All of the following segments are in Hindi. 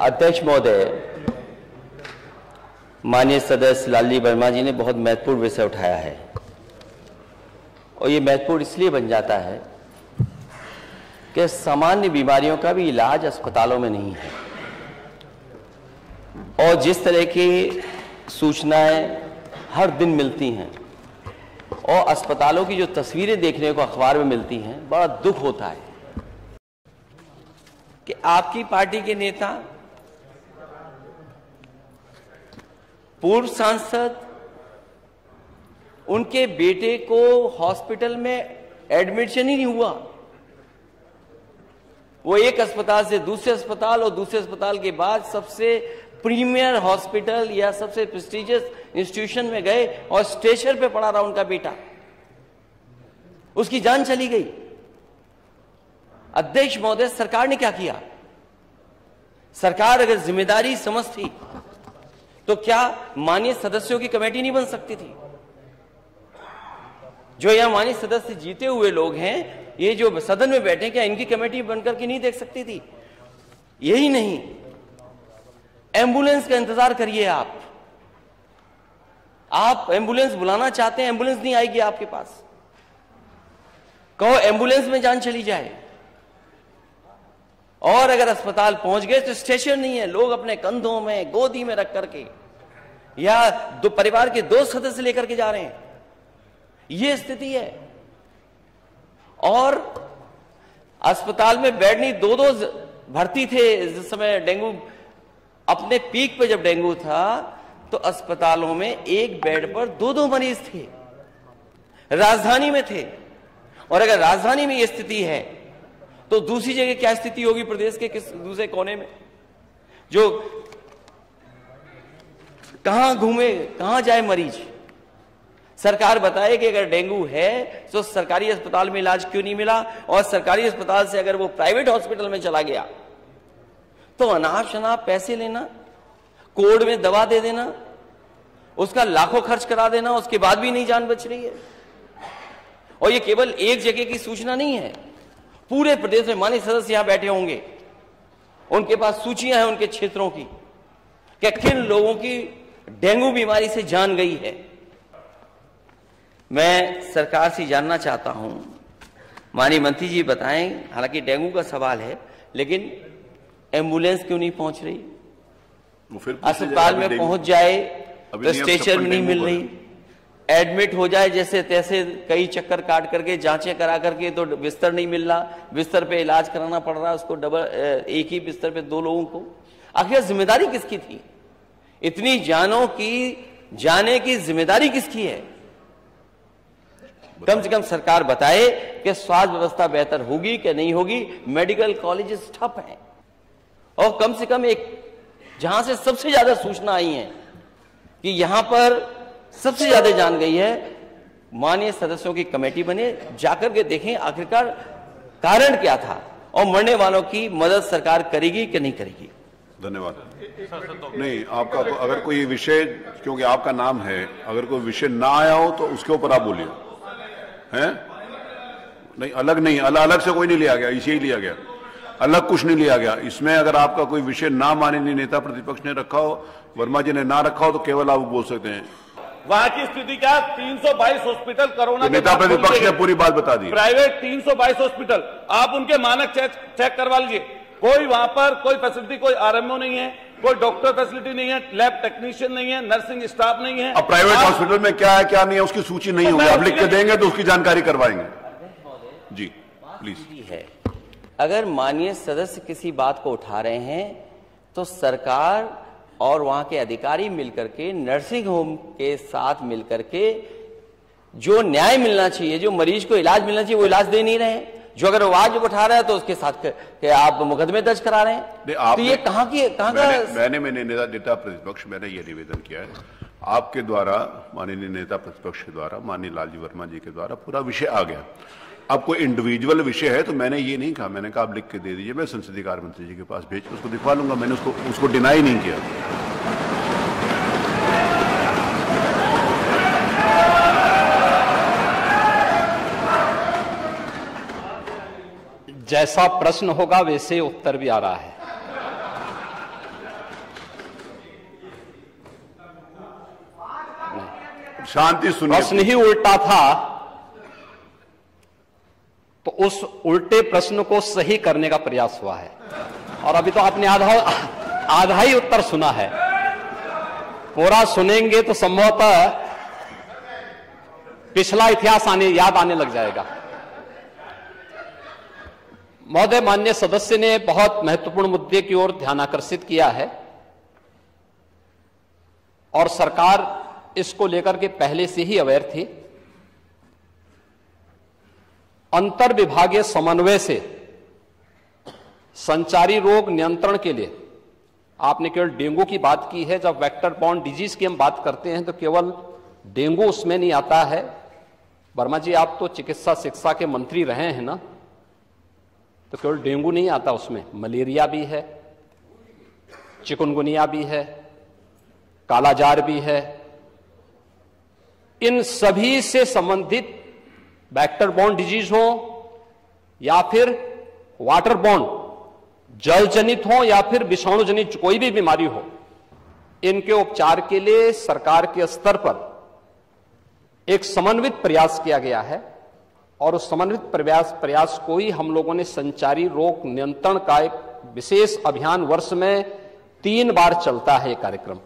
अध्यक्ष महोदय, माननीय सदस्य लालजी वर्मा जी ने बहुत महत्वपूर्ण विषय उठाया है और ये महत्वपूर्ण इसलिए बन जाता है कि सामान्य बीमारियों का भी इलाज अस्पतालों में नहीं है और जिस तरह की सूचनाएं हर दिन मिलती हैं और अस्पतालों की जो तस्वीरें देखने को अखबार में मिलती हैं, बड़ा दुख होता है कि आपकी पार्टी के नेता, पूर्व सांसद, उनके बेटे को हॉस्पिटल में एडमिशन ही नहीं हुआ। वो एक अस्पताल से दूसरे अस्पताल और दूसरे अस्पताल के बाद सबसे प्रीमियर हॉस्पिटल या सबसे प्रेस्टिजियस इंस्टीट्यूशन में गए और स्ट्रेचर पे पड़ा रहा उनका बेटा, उसकी जान चली गई। अध्यक्ष महोदय, सरकार ने क्या किया? सरकार अगर जिम्मेदारी समझती तो क्या माननीय सदस्यों की कमेटी नहीं बन सकती थी? जो यहां माननीय सदस्य जीते हुए लोग हैं, ये जो सदन में बैठे, क्या इनकी कमेटी बनकर के नहीं देख सकती थी? यही नहीं, एम्बुलेंस का इंतजार करिए। आप एम्बुलेंस बुलाना चाहते हैं, एम्बुलेंस नहीं आएगी आपके पास। कहो एम्बुलेंस में जान चली जाए। और अगर अस्पताल पहुंच गए तो स्टेशन नहीं है, लोग अपने कंधों में, गोदी में रख करके या परिवार के 2 सदस्य लेकर के जा रहे हैं। यह स्थिति है। और अस्पताल में बेड नहीं, 2-2 भर्ती थे। जिस समय डेंगू अपने पीक पे जब डेंगू था तो अस्पतालों में एक बेड पर 2-2 मरीज थे, राजधानी में थे। और अगर राजधानी में यह स्थिति है तो दूसरी जगह क्या स्थिति होगी प्रदेश के किस दूसरे कोने में? जो कहां घूमे, कहां जाए मरीज? सरकार बताए कि अगर डेंगू है तो सरकारी अस्पताल में इलाज क्यों नहीं मिला, और सरकारी अस्पताल से अगर वो प्राइवेट हॉस्पिटल में चला गया तो अनाप शनाप पैसे लेना, कोड में दवा दे देना, उसका लाखों खर्च करा देना, उसके बाद भी नहीं जान बच रही है। और ये केवल एक जगह की सूचना नहीं है, पूरे प्रदेश में माननीय सदस्य यहां बैठे होंगे, उनके पास सूचियां हैं उनके क्षेत्रों की कि किन लोगों की डेंगू बीमारी से जान गई है। मैं सरकार से जानना चाहता हूं, माननीय मंत्री जी बताएं, हालांकि डेंगू का सवाल है, लेकिन एम्बुलेंस क्यों नहीं पहुंच रही? अस्पताल में पहुंच जाए तो स्ट्रेचर में नहीं मिल रही, एडमिट हो जाए जैसे तैसे कई चक्कर काट करके, जांचें करा करके, तो बिस्तर नहीं मिल रहा, बिस्तर पे इलाज कराना पड़ रहा है उसको, एक ही बिस्तर पे 2 लोगों को। आखिर जिम्मेदारी किसकी थी? इतनी जानों की जाने की जिम्मेदारी किसकी है? कम से कम सरकार बताए कि स्वास्थ्य व्यवस्था बेहतर होगी कि नहीं होगी। मेडिकल कॉलेजेस ठप हैं और कम से कम एक जहां से सबसे ज्यादा सूचना आई है कि यहां पर सबसे ज्यादा जान गई है, माननीय सदस्यों की कमेटी बने, जाकर के देखें आखिरकार कारण क्या था और मरने वालों की मदद सरकार करेगी कि नहीं करेगी। धन्यवाद। नहीं, आपका अगर कोई विषय, क्योंकि आपका नाम है, अगर कोई विषय ना आया हो तो उसके ऊपर आप बोलिए। हैं? नहीं, अलग नहीं, अलग से कोई नहीं लिया गया, इसे ही लिया गया, अलग कुछ नहीं लिया गया। इसमें अगर आपका कोई विषय ना माननीय नेता प्रतिपक्ष ने रखा हो, वर्मा जी ने ना रखा हो, तो केवल आप बोल सकते हैं। वहां की स्थिति क्या? 322 हॉस्पिटल कोरोना तो नेता प्रतिपक्ष ने पूरी बात बता दी। प्राइवेट 322 हॉस्पिटल, आप उनके मानक चेक करवा लीजिए। कोई वहां पर कोई फैसिलिटी, कोई आरएमओ नहीं है, कोई डॉक्टर फैसिलिटी नहीं है, लैब टेक्नीशियन नहीं है, नर्सिंग स्टाफ नहीं है। अब प्राइवेट हॉस्पिटल में क्या है क्या नहीं है उसकी सूची नहीं होगी, आप लिख के देंगे तो उसकी जानकारी करवाएंगे। जी प्लीज। है, अगर माननीय सदस्य किसी बात को उठा रहे हैं तो सरकार और वहां के अधिकारी मिलकर के, नर्सिंग होम के साथ मिलकर के जो न्याय मिलना चाहिए, जो मरीज को इलाज मिलना चाहिए, वो इलाज दे नहीं रहे हैं। जो अगर आवाज उठा रहा है तो उसके साथ आप मुकदमे दर्ज करा रहे हैं। तो ये कहां का? मैंने नेता प्रतिपक्ष, मैंने ये निवेदन किया है आपके द्वारा, माननीय नेता प्रतिपक्ष के द्वारा, माननीय लालजी वर्मा जी के द्वारा पूरा विषय आ गया। अब कोई इंडिविजुअल विषय है तो मैंने ये नहीं कहा, मैंने कहा आप लिख के दे दीजिए, मैं संसदीय कार्य मंत्री जी के पास भेज उसको दिखवा लूंगा। मैंने उसको डिनाई नहीं किया। जैसा प्रश्न होगा वैसे उत्तर भी आ रहा है। शांति सुनिए। प्रश्न ही उल्टा था, तो उस उल्टे प्रश्न को सही करने का प्रयास हुआ है। और अभी तो आपने आधा ही उत्तर सुना है, पूरा सुनेंगे तो संभवतः पिछला इतिहास याद आने लग जाएगा। महोदय, माननीय सदस्य ने बहुत महत्वपूर्ण मुद्दे की ओर ध्यान आकर्षित किया है और सरकार इसको लेकर के पहले से ही अवेयर थी। अंतर विभागीय समन्वय से संचारी रोग नियंत्रण के लिए, आपने केवल डेंगू की बात की है, जब वेक्टर बॉर्न डिजीज की हम बात करते हैं तो केवल डेंगू उसमें नहीं आता है। वर्मा जी, आप तो चिकित्सा शिक्षा के मंत्री रहे हैं ना, तो केवल डेंगू नहीं आता उसमें, मलेरिया भी है, चिकुनगुनिया भी है, कालाजार भी है। इन सभी से संबंधित वेक्टर बॉर्न डिजीज हो या फिर वाटर बॉर्न, जल जनित हो या फिर विषाणु जनित कोई भी बीमारी हो, इनके उपचार के लिए सरकार के स्तर पर एक समन्वित प्रयास किया गया है। और उस समन्वित प्रयास को ही हम लोगों ने संचारी रोग नियंत्रण का एक विशेष अभियान, वर्ष में 3 बार चलता है कार्यक्रम,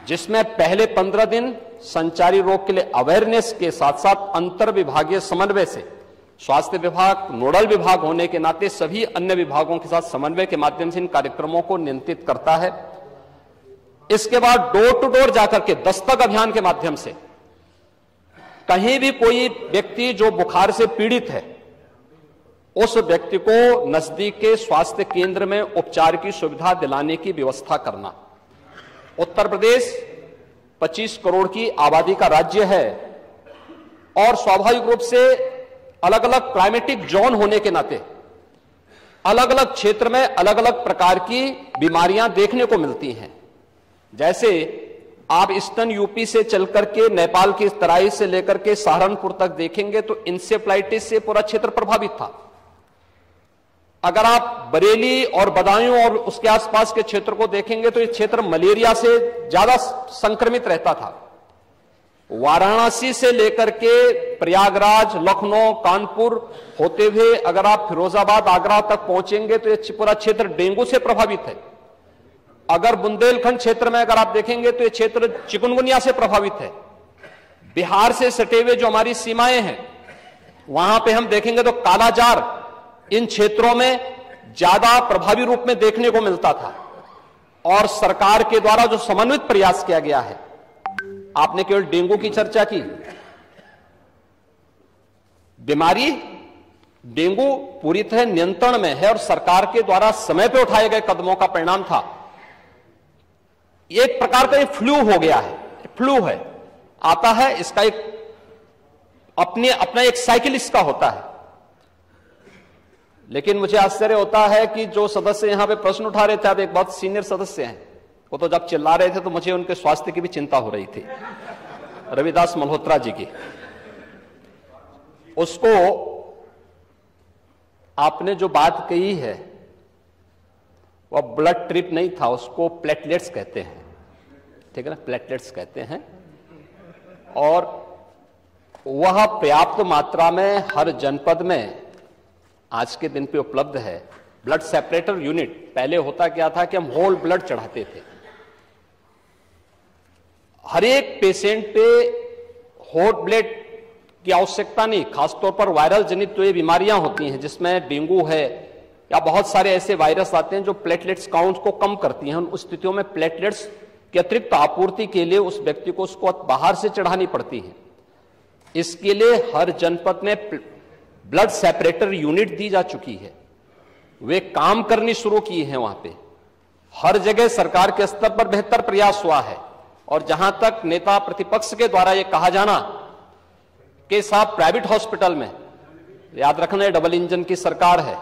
जिसमें पहले 15 दिन संचारी रोग के लिए अवेयरनेस के साथ साथ अंतर विभागीय समन्वय से स्वास्थ्य विभाग नोडल विभाग होने के नाते सभी अन्य विभागों के साथ समन्वय के माध्यम से इन कार्यक्रमों को नियंत्रित करता है। इसके बाद डोर टू डोर जाकर के दस्तक अभियान के माध्यम से कहीं भी कोई व्यक्ति जो बुखार से पीड़ित है, उस व्यक्ति को नजदीक के स्वास्थ्य केंद्र में उपचार की सुविधा दिलाने की व्यवस्था करना। उत्तर प्रदेश 25 करोड़ की आबादी का राज्य है और स्वाभाविक रूप से अलग अलग क्लाइमेटिक जोन होने के नाते अलग अलग क्षेत्र में अलग अलग प्रकार की बीमारियां देखने को मिलती हैं। जैसे आप ईस्टर्न यूपी से चल करके नेपाल की तराई से लेकर के सहारनपुर तक देखेंगे तो इंसेफ्लाइटिस से पूरा क्षेत्र प्रभावित था। अगर आप बरेली और बदायूं और उसके आसपास के क्षेत्र को देखेंगे तो ये क्षेत्र मलेरिया से ज्यादा संक्रमित रहता था। वाराणसी से लेकर के प्रयागराज, लखनऊ, कानपुर होते हुए अगर आप फिरोजाबाद, आगरा तक पहुंचेंगे तो ये पूरा क्षेत्र डेंगू से प्रभावित है। अगर बुंदेलखंड क्षेत्र में अगर आप देखेंगे तो ये क्षेत्र चिकुनगुनिया से प्रभावित है। बिहार से सटे हुए जो हमारी सीमाएं हैं वहां पे हम देखेंगे तो कालाजार इन क्षेत्रों में ज्यादा प्रभावी रूप में देखने को मिलता था। और सरकार के द्वारा जो समन्वित प्रयास किया गया है, आपने केवल डेंगू की चर्चा की, बीमारी डेंगू पूरी तरह नियंत्रण में है और सरकार के द्वारा समय पर उठाए गए कदमों का परिणाम था। एक प्रकार का ये फ्लू हो गया है, फ्लू है, आता है, इसका एक अपना एक साइकिल इसका होता है। लेकिन मुझे आश्चर्य होता है कि जो सदस्य यहां पे प्रश्न उठा रहे थे, आप एक बहुत सीनियर सदस्य हैं, वो तो जब चिल्ला रहे थे तो मुझे उनके स्वास्थ्य की भी चिंता हो रही थी, रविदास मल्होत्रा जी की। उसको आपने जो बात कही है वह ब्लड ट्रिप नहीं था, उसको प्लेटलेट्स कहते हैं, ठीक है ना, प्लेटलेट्स कहते हैं। और वह पर्याप्त मात्रा में हर जनपद में आज के दिन पे उपलब्ध है। ब्लड सेपरेटर यूनिट, पहले होता क्या था कि हम होल ब्लड चढ़ाते थे। हर एक पेशेंट पे होल ब्लड की आवश्यकता नहीं, खासतौर पर वायरल जनित जो ये बीमारियां होती हैं जिसमें डेंगू है या बहुत सारे ऐसे वायरस आते हैं जो प्लेटलेट्स काउंट को कम करती हैं। उन स्थितियों में प्लेटलेट्स की अतिरिक्त आपूर्ति के लिए उस व्यक्ति को उसको बाहर से चढ़ानी पड़ती है। इसके लिए हर जनपद में ब्लड सेपरेटर यूनिट दी जा चुकी है, वे काम करनी शुरू की है। वहां पे हर जगह सरकार के स्तर पर बेहतर प्रयास हुआ है। और जहां तक नेता प्रतिपक्ष के द्वारा यह कहा जाना कि साहब प्राइवेट हॉस्पिटल में, याद रखना डबल इंजन की सरकार है,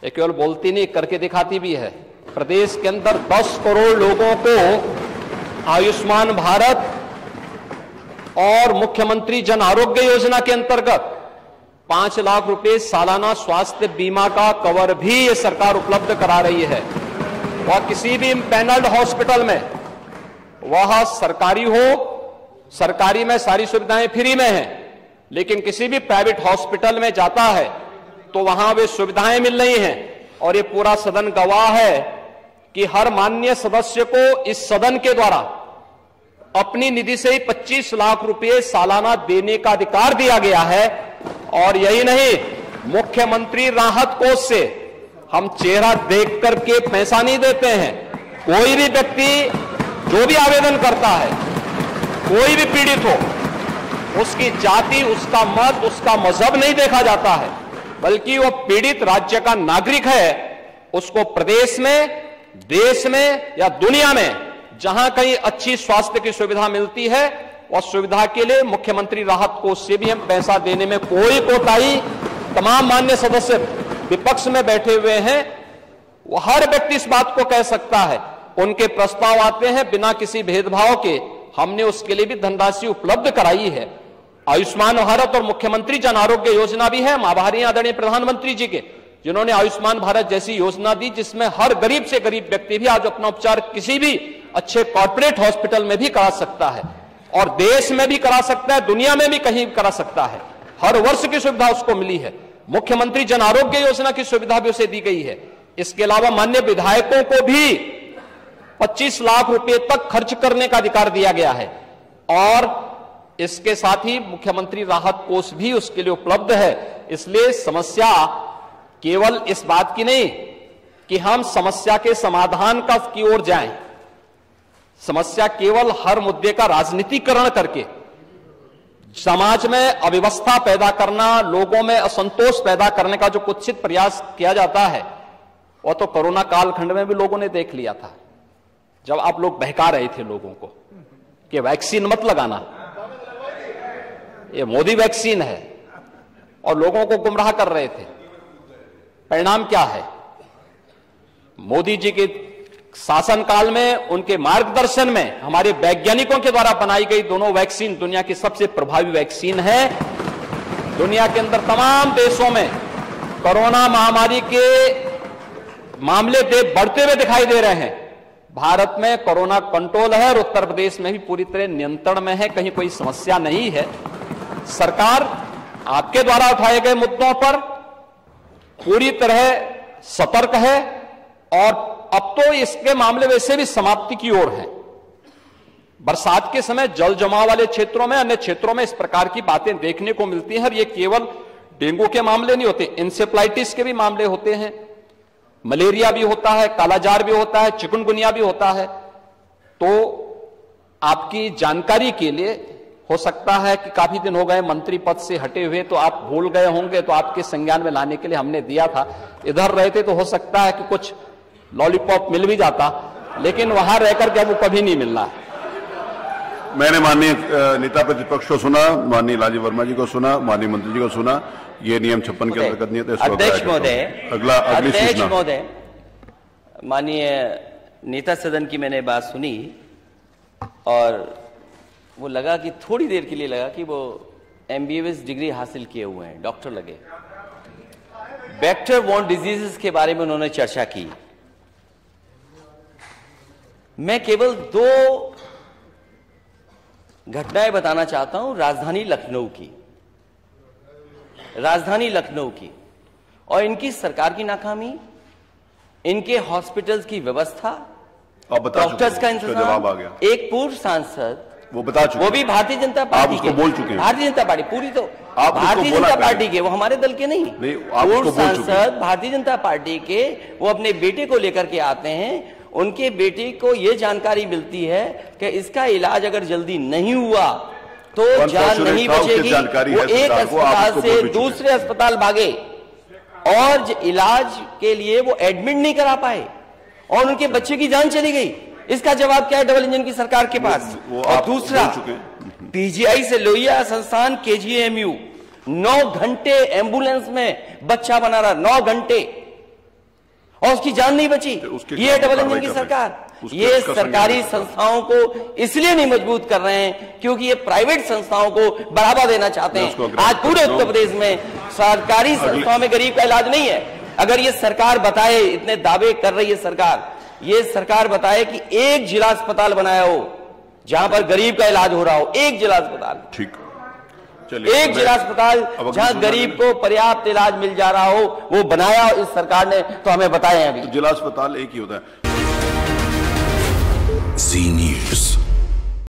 ये केवल बोलती नहीं करके दिखाती भी है। प्रदेश के अंदर 10 करोड़ लोगों को आयुष्मान भारत और मुख्यमंत्री जन आरोग्य योजना के अंतर्गत 5 लाख रुपए सालाना स्वास्थ्य बीमा का कवर भी ये सरकार उपलब्ध करा रही है। वह किसी भी पैनल्ड हॉस्पिटल में, वह सरकारी हो सरकारी में सारी सुविधाएं फ्री में हैं, लेकिन किसी भी प्राइवेट हॉस्पिटल में जाता है तो वहां वे सुविधाएं मिल रही हैं। और ये पूरा सदन गवाह है कि हर माननीय सदस्य को इस सदन के द्वारा अपनी निधि से ही 25 लाख रुपए सालाना देने का अधिकार दिया गया है। और यही नहीं, मुख्यमंत्री राहत कोष से हम चेहरा देख करके पैसा नहीं देते हैं। कोई भी व्यक्ति जो भी आवेदन करता है, कोई भी पीड़ित हो, उसकी जाति, उसका मत, उसका मजहब नहीं देखा जाता है, बल्कि वो पीड़ित राज्य का नागरिक है। उसको प्रदेश में, देश में या दुनिया में जहां कहीं अच्छी स्वास्थ्य की सुविधा मिलती है, और सुविधा के लिए मुख्यमंत्री राहत कोष से भी हम पैसा देने में कोई कोताही, तमाम मान्य सदस्य विपक्ष में बैठे हुए हैं, वो हर व्यक्ति इस बात को कह सकता है। उनके प्रस्ताव आते हैं बिना किसी भेदभाव के, हमने उसके लिए भी धनराशि उपलब्ध कराई है। आयुष्मान भारत और मुख्यमंत्री जन आरोग्य योजना भी है। हम आभारी हैं आदरणीय प्रधानमंत्री जी के, जिन्होंने आयुष्मान भारत जैसी योजना दी, जिसमें हर गरीब से गरीब व्यक्ति भी आज अपना उपचार किसी भी अच्छे कॉर्पोरेट हॉस्पिटल में भी करा सकता है, और देश में भी करा सकता है, दुनिया में भी कहीं करा सकता है। हर वर्ष की सुविधा उसको मिली है। मुख्यमंत्री जन आरोग्य योजना की सुविधा भी उसे दी गई है। इसके अलावा माननीय विधायकों को भी 25 लाख रुपए तक खर्च करने का अधिकार दिया गया है, और इसके साथ ही मुख्यमंत्री राहत कोष भी उसके लिए उपलब्ध है। इसलिए समस्या केवल इस बात की नहीं कि हम समस्या के समाधान की ओर जाएं, समस्या केवल हर मुद्दे का राजनीतिकरण करके समाज में अव्यवस्था पैदा करना, लोगों में असंतोष पैदा करने का जो कुत्सित प्रयास किया जाता है, वो तो कोरोना कालखंड में भी लोगों ने देख लिया था, जब आप लोग बहका रहे थे लोगों को कि वैक्सीन मत लगाना, ये मोदी वैक्सीन है, और लोगों को गुमराह कर रहे थे। परिणाम क्या है? मोदी जी के शासनकाल में, उनके मार्गदर्शन में हमारे वैज्ञानिकों के द्वारा बनाई गई दोनों वैक्सीन दुनिया की सबसे प्रभावी वैक्सीन है। दुनिया के अंदर तमाम देशों में कोरोना महामारी के मामले बढ़ते हुए दिखाई दे रहे हैं। भारत में कोरोना कंट्रोल है, और उत्तर प्रदेश में भी पूरी तरह नियंत्रण में है, कहीं कोई समस्या नहीं है। सरकार आपके द्वारा उठाए गए मुद्दों पर पूरी तरह सतर्क है, और अब तो इसके मामले वैसे भी समाप्ति की ओर है। बरसात के समय जल जमाव वाले क्षेत्रों में, अन्य क्षेत्रों में इस प्रकार की बातें देखने को मिलती हैं। और ये केवल डेंगू के मामले नहीं होते, इंसेफ्लाइटिस के भी मामले होते हैं, मलेरिया भी होता है, कालाजार भी होता है, चिकनगुनिया भी होता है। तो आपकी जानकारी के लिए, हो सकता है कि काफी दिन हो गए मंत्री पद से हटे हुए, तो आप भूल गए होंगे, तो आपके संज्ञान में लाने के लिए हमने दिया था। इधर रहते तो हो सकता है कि कुछ लॉलीपॉप मिल भी जाता, लेकिन वहां रहकर के अब वो कभी नहीं मिलना। मैंने माननीय नेता प्रतिपक्ष को सुना, माननीय लालजी वर्मा जी को सुना, माननीय मंत्री जी को सुना। ये नियम 56 के अंतर्गत नहीं है। अध्यक्ष महोदय, अध्यक्ष महोदय, माननीय नेता सदन की मैंने बात सुनी, और वो लगा कि थोड़ी देर के लिए लगा कि वो MBBS डिग्री हासिल किए हुए हैं, डॉक्टर लगे। वेक्टर बॉर्न डिजीजेस के बारे में उन्होंने चर्चा की। मैं केवल 2 घटनाएं बताना चाहता हूं राजधानी लखनऊ की, और इनकी सरकार की नाकामी, इनके हॉस्पिटल्स की व्यवस्था, डॉक्टर्स का इंतजाम। एक पूर्व सांसद, वो बता चुके, वो भी भारतीय जनता पार्टी के, बोल चुके हैं। भारतीय जनता पार्टी पूरी, तो भारतीय जनता पार्टी के, वो हमारे दल के नहीं। पूर्व सांसद भारतीय जनता पार्टी के, वो अपने बेटे को लेकर के आते हैं। उनके बेटे को यह जानकारी मिलती है कि इसका इलाज अगर जल्दी नहीं हुआ तो जान नहीं बचेगी। वो एक अस्पताल से दूसरे अस्पताल भागे, और इलाज के लिए वो एडमिट नहीं करा पाए, और उनके बच्चे की जान चली गई। इसका जवाब क्या है डबल इंजन की सरकार के पास? और दूसरा, PGI से लोहिया संस्थान KGMU 9 घंटे एम्बुलेंस में बच्चा बना रहा, 9 घंटे, और उसकी जान नहीं बची। ये डबल इंजन की सरकार। ये सरकारी संस्थाओं को इसलिए नहीं मजबूत कर रहे हैं क्योंकि ये प्राइवेट संस्थाओं को बढ़ावा देना चाहते हैं। आज पूरे उत्तर प्रदेश में सरकारी संस्थाओं में गरीब का इलाज नहीं है। अगर ये सरकार बताए, इतने दावे कर रही है सरकार, ये सरकार बताए कि एक जिला अस्पताल बनाया हो जहां पर गरीब का इलाज हो रहा हो, एक जिला अस्पताल, ठीक, चलिए, एक जिला अस्पताल जहां गरीब को पर्याप्त इलाज मिल जा रहा हो, वो बनाया इस सरकार ने, तो हमें बताएं अभी। तो जिला अस्पताल एक ही होता है। जी न्यूज़।